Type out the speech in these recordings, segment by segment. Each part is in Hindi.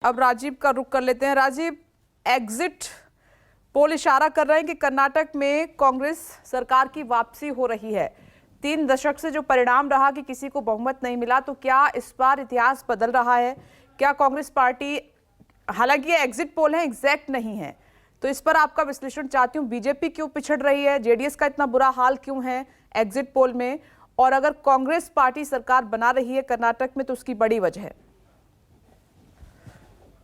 अब राजीव का रुख कर लेते हैं। राजीव, एग्जिट पोल इशारा कर रहे हैं कि कर्नाटक में कांग्रेस सरकार की वापसी हो रही है। 3 दशक से जो परिणाम रहा कि किसी को बहुमत नहीं मिला, तो क्या इस बार इतिहास बदल रहा है? क्या कांग्रेस पार्टी, हालांकि ये एग्जिट पोल है, एग्जैक्ट नहीं है, तो इस पर आपका विश्लेषण चाहती हूँ। बीजेपी क्यों पिछड़ रही है? जेडीएस का इतना बुरा हाल क्यों है एग्जिट पोल में? और अगर कांग्रेस पार्टी सरकार बना रही है कर्नाटक में, तो उसकी बड़ी वजह है।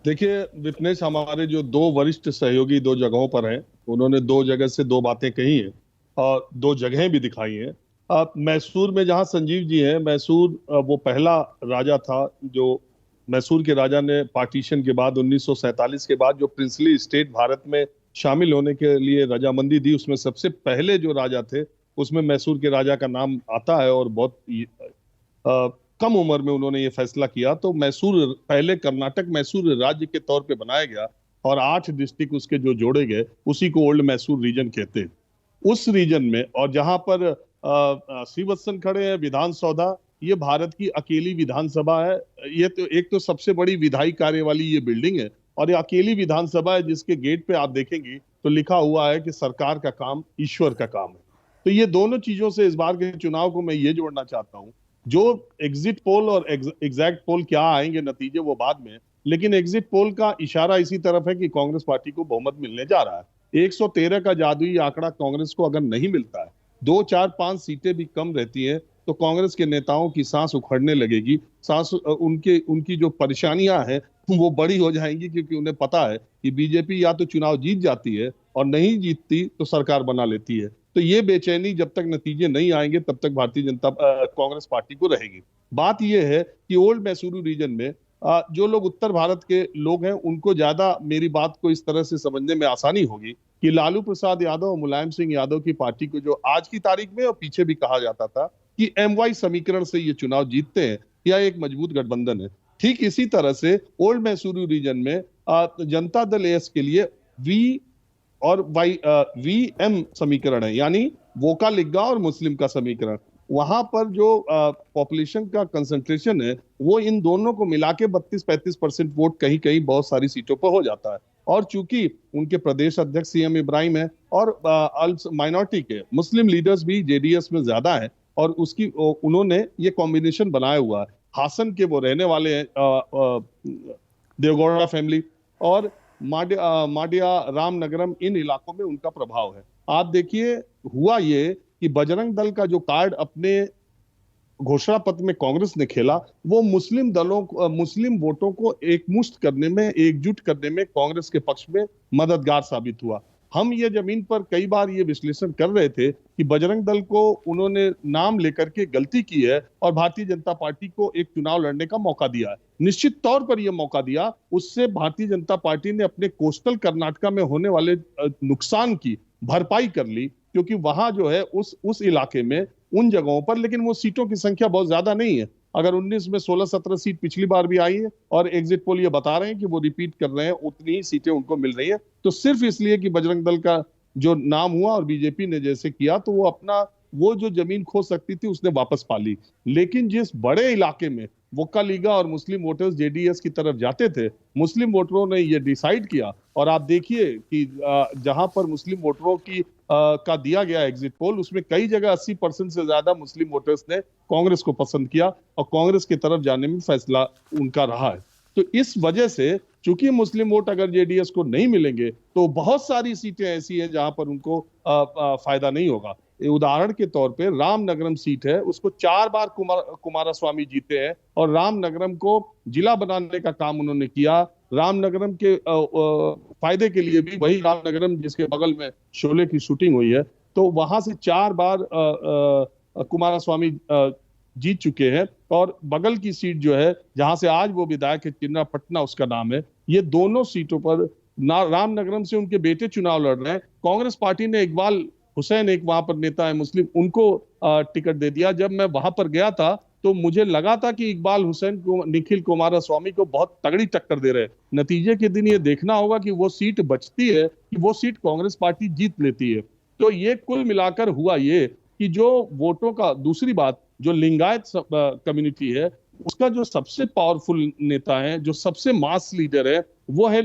देखिए विपनेश, हमारे जो 2 वरिष्ठ सहयोगी 2 जगहों पर हैं, उन्होंने 2 जगह से 2 बातें कही हैं और 2 जगहें भी दिखाई हैं। मैसूर में जहां संजीव जी हैं, मैसूर वो पहला राजा था जो मैसूर के राजा ने पार्टीशन के बाद 1947 के बाद जो प्रिंसली स्टेट भारत में शामिल होने के लिए रजामंदी दी, उसमें सबसे पहले जो राजा थे उसमें मैसूर के राजा का नाम आता है और बहुत कम उम्र में उन्होंने ये फैसला किया। तो मैसूर पहले कर्नाटक मैसूर राज्य के तौर पे बनाया गया और 8 डिस्ट्रिक्ट उसके जो जोड़े गए उसी को ओल्ड मैसूर रीजन कहते हैं। उस रीजन में, और जहां पर श्रीवत्सन खड़े हैं, विधान सौधा, ये भारत की अकेली विधानसभा है। ये तो एक तो सबसे बड़ी विधायी कार्य वाली ये बिल्डिंग है और ये अकेली विधानसभा है जिसके गेट पे आप देखेंगे तो लिखा हुआ है कि सरकार का काम ईश्वर का काम है। तो ये दोनों चीजों से इस बार के चुनाव को मैं ये जोड़ना चाहता हूँ। जो एग्जिट पोल और एग्जैक्ट पोल क्या आएंगे नतीजे वो बाद में, लेकिन एग्जिट पोल का इशारा इसी तरफ है कि कांग्रेस पार्टी को बहुमत मिलने जा रहा है। 113 का जादुई आंकड़ा कांग्रेस को अगर नहीं मिलता है, 2, 4, 5 सीटें भी कम रहती हैं, तो कांग्रेस के नेताओं की सांस उखड़ने लगेगी। सांस उनकी जो परेशानियां हैं वो बड़ी हो जाएंगी, क्योंकि उन्हें पता है कि बीजेपी या तो चुनाव जीत जाती है और नहीं जीतती तो सरकार बना लेती है। तो ये बेचैनी जब तक नतीजे नहीं आएंगे तब तक भारतीय जनता कांग्रेस पार्टी को रहेगी। बात यह है कि ओल्ड मैसूरू रीजन में जो लोग उत्तर भारत के लोग हैं उनको ज्यादा मेरी बात को इस तरह से समझने में आसानी होगी कि लालू प्रसाद यादव और मुलायम सिंह यादव की पार्टी को जो आज की तारीख में और पीछे भी कहा जाता था कि MY समीकरण से ये चुनाव जीतते हैं या एक मजबूत गठबंधन है, ठीक इसी तरह से ओल्ड मैसूरू रीजन में जनता दल एस के लिए वी और VM समीकरण है, यानी वोका लिग्गा और मुस्लिम का समीकरण। वहां पर जो पॉपुलेशन का कंसंट्रेशन है वो इन दोनों को मिला के 32-35% वोट कहीं कहीं बहुत सारी सीटों पर हो जाता है। और चूंकि उनके प्रदेश अध्यक्ष CM इब्राहिम है और माइनॉरिटी के मुस्लिम लीडर्स भी JDS में ज्यादा है और उन्होंने ये कॉम्बिनेशन बनाया हुआ है। हासन के वो रहने वाले हैं, देवगौड़ा फैमिली, और माडिया रामनगरम, इन इलाकों में उनका प्रभाव है। आप देखिए हुआ ये कि बजरंग दल का जो कार्ड अपने घोषणा पत्र में कांग्रेस ने खेला, वो मुस्लिम वोटों को एकमुश्त करने में, एकजुट करने में कांग्रेस के पक्ष में मददगार साबित हुआ। हम ये जमीन पर कई बार ये विश्लेषण कर रहे थे कि बजरंग दल को उन्होंने नाम लेकर के गलती की है और भारतीय जनता पार्टी को एक चुनाव लड़ने का मौका दिया है। निश्चित तौर पर यह मौका दिया, उससे भारतीय जनता पार्टी ने अपने कोस्टल कर्नाटका में होने वाले नुकसान की भरपाई कर ली, क्योंकि वहां जो है उस इलाके में उन जगहों पर, लेकिन वो सीटों की संख्या बहुत ज्यादा नहीं है। अगर 19 में 16-17 सीट पिछली बार भी आई है और एग्जिट पोल ये बता रहे हैं कि वो रिपीट कर रहे हैं, उतनी ही सीटें उनको मिल रही है। तो सिर्फ इसलिए कि बजरंग दल का जो नाम हुआ और बीजेपी ने जैसे किया, तो वो अपना वो जो जमीन खो सकती थी उसने वापस पा ली। लेकिन जिस बड़े इलाके में वोका लीगा और मुस्लिम वोटर्स JDS की तरफ जाते थे, मुस्लिम वोटरों ने ये डिसाइड किया, और आप देखिए कि जहां पर मुस्लिम वोटरों की का दिया गया एग्जिट पोल, उसमें कई जगह 80% से ज्यादा मुस्लिम वोटर्स ने कांग्रेस को पसंद किया और कांग्रेस की तरफ जाने में फैसला उनका रहा है। तो इस वजह से चूंकि मुस्लिम वोट अगर JDS को नहीं मिलेंगे तो बहुत सारी सीटें ऐसी हैं जहां पर उनको फायदा नहीं होगा। उदाहरण के तौर पे रामनगरम सीट है, उसको 4 बार कुमारस्वामी जीते हैं और रामनगरम को जिला बनाने का काम उन्होंने किया। रामनगरम के फायदे के लिए भी, वही रामनगरम जिसके बगल में शोले की शूटिंग हुई है, तो वहां से 4 बार कुमारस्वामी जीत चुके हैं। और बगल की सीट जो है जहां से आज वो विधायक है, चिन्नापटना उसका नाम है, ये दोनों सीटों पर रामनगरम से उनके बेटे चुनाव लड़ रहे हैं। कांग्रेस पार्टी ने इकबाल हुसैन, एक वहां पर नेता है मुस्लिम, उनको टिकट दे दिया। जब मैं वहां पर गया था तो मुझे लगा था कि इकबाल हुसैन को निखिल कुमारस्वामी को बहुत तगड़ी टक्कर दे रहे। नतीजे के दिन ये देखना होगा कि वो सीट बचती है कि वो सीट कांग्रेस पार्टी जीत लेती है। तो ये कुल मिलाकर हुआ ये कि जो वोटों का, दूसरी बात, जो लिंगायत कम्युनिटी है उसका जो सबसे पावरफुल नेता है, जो सबसे मास लीडर है, वो है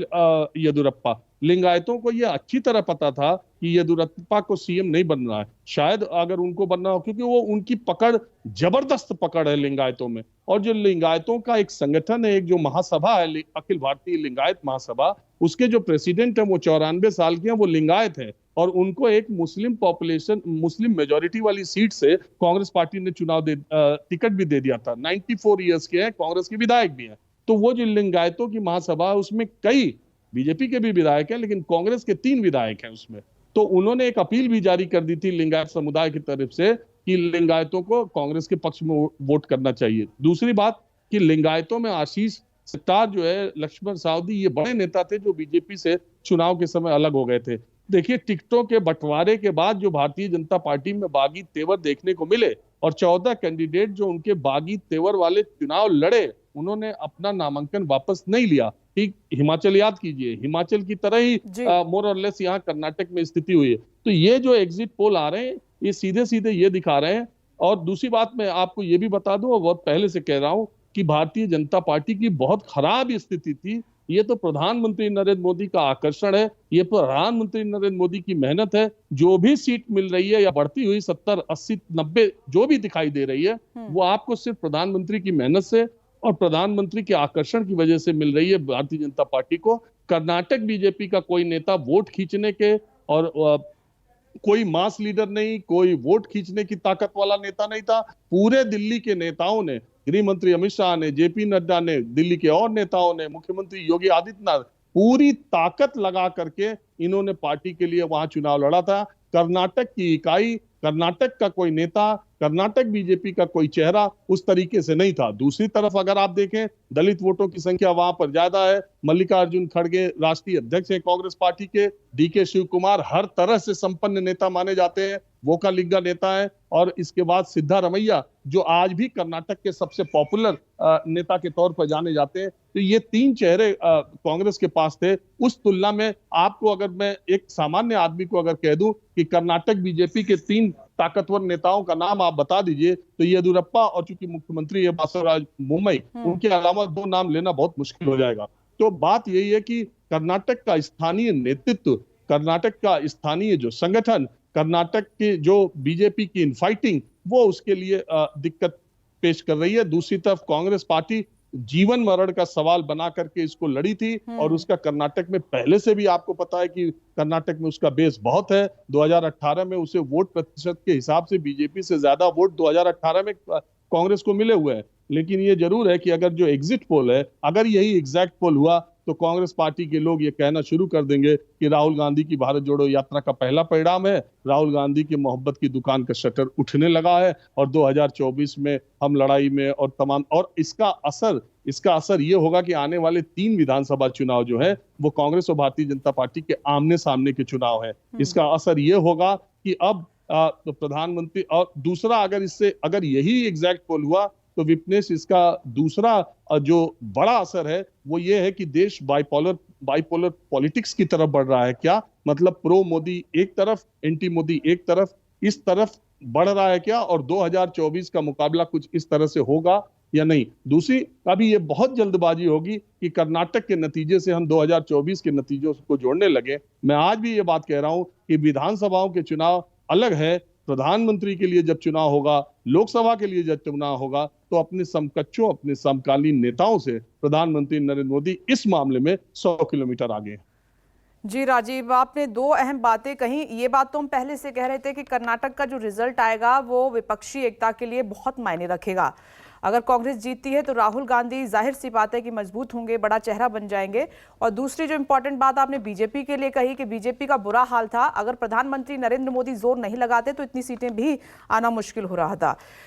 येदुरप्पा। लिंगायतों को ये अच्छी तरह पता था कि येदुरप्पा को सीएम नहीं बनना है, शायद अगर उनको बनना हो, क्योंकि वो उनकी पकड़, जबरदस्त पकड़ है लिंगायतों में। और जो लिंगायतों का एक संगठन है, एक जो महासभा है, अखिल भारतीय लिंगायत महासभा, उसके जो प्रेसिडेंट है वो 94 साल के हैं, वो लिंगायत है। और उनको एक मुस्लिम पॉपुलेशन, मुस्लिम मेजोरिटी वाली सीट से कांग्रेस पार्टी ने टिकट भी दे दिया था। 94 ईयर्स के हैं, कांग्रेस के विधायक भी हैं। तो वो जो लिंगायतों की महासभा है, उसमें कई बीजेपी के भी विधायक हैं, लेकिन कांग्रेस के 3 विधायक हैं उसमें। तो उन्होंने एक अपील भी जारी कर दी थी लिंगायत समुदाय की तरफ से कि लिंगायतों को कांग्रेस के पक्ष में वोट करना चाहिए। दूसरी बात कि लिंगायतों में आशीष सितार जो है, लक्ष्मण सावदी, ये बड़े नेता थे जो बीजेपी से चुनाव के समय अलग हो गए थे। देखिए, टिकटों के बंटवारे के बाद जो भारतीय जनता पार्टी में बागी तेवर देखने को मिले, और 14 कैंडिडेट जो उनके बागी तेवर वाले चुनाव लड़े, उन्होंने अपना नामांकन वापस नहीं लिया। ठीक हिमाचल याद कीजिए, हिमाचल की तरह ही मोर और लेस यहाँ कर्नाटक में स्थिति हुई है। तो ये जो एग्जिट पोल आ रहे हैं, ये सीधे सीधे ये दिखा रहे हैं। और दूसरी बात मैं आपको ये भी बता दूं, और बहुत पहले से कह रहा हूं, कि भारतीय जनता पार्टी की बहुत खराब स्थिति थी। ये तो प्रधानमंत्री नरेंद्र मोदी का आकर्षण है, ये प्रधानमंत्री नरेंद्र मोदी की मेहनत है। जो भी सीट मिल रही है या बढ़ती हुई 70, 80, 90 जो भी दिखाई दे रही है, वो आपको सिर्फ प्रधानमंत्री की मेहनत से और प्रधानमंत्री के आकर्षण की वजह से मिल रही है भारतीय जनता पार्टी को। कर्नाटक बीजेपी का कोई नेता वोट खींचने के और कोई मास लीडर नहीं, कोई वोट खींचने की ताकत वाला नेता नहीं था। पूरे दिल्ली के नेताओं ने, गृह मंत्री अमित शाह ने, जेपी नड्डा ने, दिल्ली के और नेताओं ने, मुख्यमंत्री योगी आदित्यनाथ, पूरी ताकत लगा करके इन्होंने पार्टी के लिए वहां चुनाव लड़ा था। कर्नाटक की इकाई, कर्नाटक का कोई नेता, कर्नाटक बीजेपी का कोई चेहरा उस तरीके से नहीं था। दूसरी तरफ अगर आप देखें, दलित वोटों की संख्या वहां पर ज्यादा है। मल्लिकार्जुन खड़गे राष्ट्रीय अध्यक्ष हैं कांग्रेस पार्टी के। डीके शिव कुमार हर तरह से संपन्न नेता माने जाते हैं, वोकालिंगा नेता है। और इसके बाद सिद्धारमैया, जो आज भी कर्नाटक के सबसे पॉपुलर नेता के तौर पर जाने जाते हैं। तो ये 3 चेहरे कांग्रेस के पास थे। उस तुलना में आपको, अगर मैं एक सामान्य आदमी को अगर कह दूं कि कर्नाटक बीजेपी के 3 ताकतवर नेताओं का नाम आप बता दीजिए, तो येदुरप्पा, और चूंकि मुख्यमंत्री है बासवराज बोम्मई, उनके अलावा 2 नाम लेना बहुत मुश्किल हो जाएगा। तो बात यही है कि कर्नाटक का स्थानीय नेतृत्व, कर्नाटक का स्थानीय जो संगठन, कर्नाटक के जो बीजेपी की इनफाइटिंग, वो उसके लिए दिक्कत पेश कर रही है। दूसरी तरफ कांग्रेस पार्टी जीवन मरण का सवाल बना करके इसको लड़ी थी, और उसका कर्नाटक में पहले से भी आपको पता है कि कर्नाटक में उसका बेस बहुत है। 2018 में उसे वोट प्रतिशत के हिसाब से बीजेपी से ज्यादा वोट 2018 में कांग्रेस को मिले हुए हैं। लेकिन ये जरूर है कि अगर जो एग्जिट पोल है, अगर यही एग्जैक्ट पोल हुआ, तो कांग्रेस पार्टी के लोग ये कहना शुरू कर देंगे कि राहुल गांधी की भारत जोड़ो यात्रा का पहला परिणाम है, राहुल गांधी की मोहब्बत की दुकान का शटर उठने लगा है, और 2024 में हम लड़ाई में और तमाम, और इसका असर ये होगा कि आने वाले 3 विधानसभा चुनाव जो है, वो कांग्रेस और भारतीय जनता पार्टी के आमने सामने के चुनाव है। इसका असर ये होगा कि अब तो प्रधानमंत्री, और दूसरा, अगर यही एग्जैक्ट पोल हुआ, तो विपनेश, इसका दूसरा जो बड़ा असर है वो ये है कि देश बाइपोलर पॉलिटिक्स की तरफ बढ़ रहा है। क्या मतलब, प्रो मोदी एक तरफ, एंटी मोदी एक तरफ, इस तरफ बढ़ रहा है क्या? और 2024 का मुकाबला कुछ इस तरह से होगा या नहीं? दूसरी, अभी ये बहुत जल्दबाजी होगी कि कर्नाटक के नतीजे से हम 2024 के नतीजों को जोड़ने लगे। मैं आज भी ये बात कह रहा हूं कि विधानसभाओं के चुनाव अलग है। प्रधानमंत्री के लिए जब चुनाव होगा, लोकसभा के लिए जब चुनाव होगा, तो अपने समकक्षों, अपने समकालीन नेताओं से प्रधानमंत्री नरेंद्र मोदी इस मामले में 100 किलोमीटर आगे हैं। जी राजीव, आपने 2 अहम बातें कही। ये बात तो हम पहले से कह रहे थे कि कर्नाटक का जो रिजल्ट आएगा वो विपक्षी एकता के लिए बहुत मायने रखेगा। अगर कांग्रेस जीतती है तो राहुल गांधी जाहिर सी बात है कि मजबूत होंगे, बड़ा चेहरा बन जाएंगे। और दूसरी जो इंपॉर्टेंट बात आपने बीजेपी के लिए कही कि बीजेपी का बुरा हाल था, अगर प्रधानमंत्री नरेंद्र मोदी जोर नहीं लगाते तो इतनी सीटें भी आना मुश्किल हो रहा था।